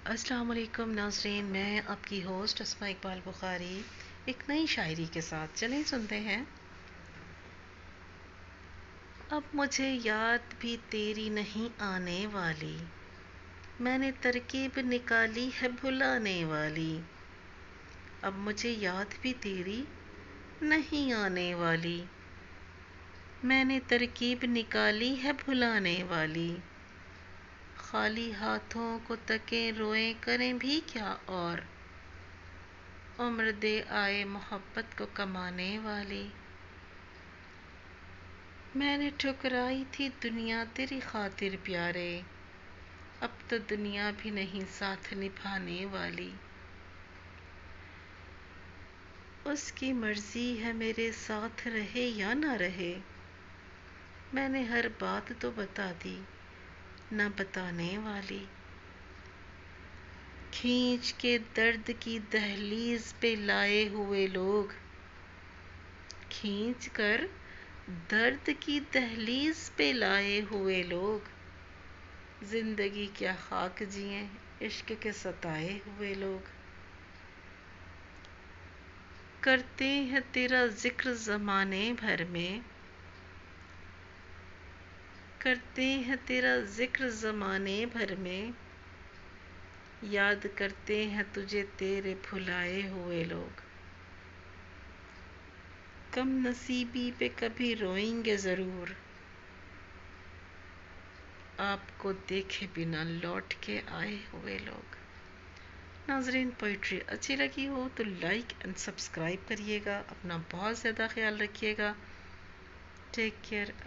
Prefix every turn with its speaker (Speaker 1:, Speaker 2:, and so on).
Speaker 1: السلام علیکم ناظرین، میں آپ کی ہوسٹ اسماء اقبال بخاری ایک نئی شاعری کے ساتھ چلیں سنتے ہیں۔ اب مجھے یاد بھی تیری نہیں آنے والی، میں نے ترکیب نکالی ہے بھلانے والی۔ اب مجھے یاد بھی تیری نہیں آنے والی، میں نے ترکیب نکالی ہے بھلانے والی۔ خالی ہاتھوں کو تکیں روئیں کریں بھی کیا اور، عمر دے آئے محبت کو کمانے والی۔ میں نے ٹھکرائی تھی دنیا تیری خاطر پیارے، اب تو دنیا بھی نہیں ساتھ نبھانے والی۔ اس کی مرضی ہے میرے ساتھ رہے یا نہ رہے، میں نے ہر بات تو بتا دی نہ بتانے والی۔ کھینچ کے درد کی دہلیز پہ لائے ہوئے لوگ، کھینچ کر درد کی دہلیز پہ لائے ہوئے لوگ، زندگی کیا خاک جئیں عشق کے ستائے ہوئے لوگ۔ کرتے ہیں تیرا ذکر زمانے بھر میں، کرتے ہیں تیرا ذکر زمانے بھر میں، یاد کرتے ہیں تجھے تیرے بھلائے ہوئے لوگ۔ کم نصیبی پہ کبھی روئیں گے ضرور، آپ کو دیکھے بنا لوٹ کے آئے ہوئے لوگ۔ ناظرین، پوئٹری اچھی لگی ہو تو لائک اینڈ سبسکرائب کریے گا۔ اپنا بہت زیادہ خیال رکھیے گا۔ Take care.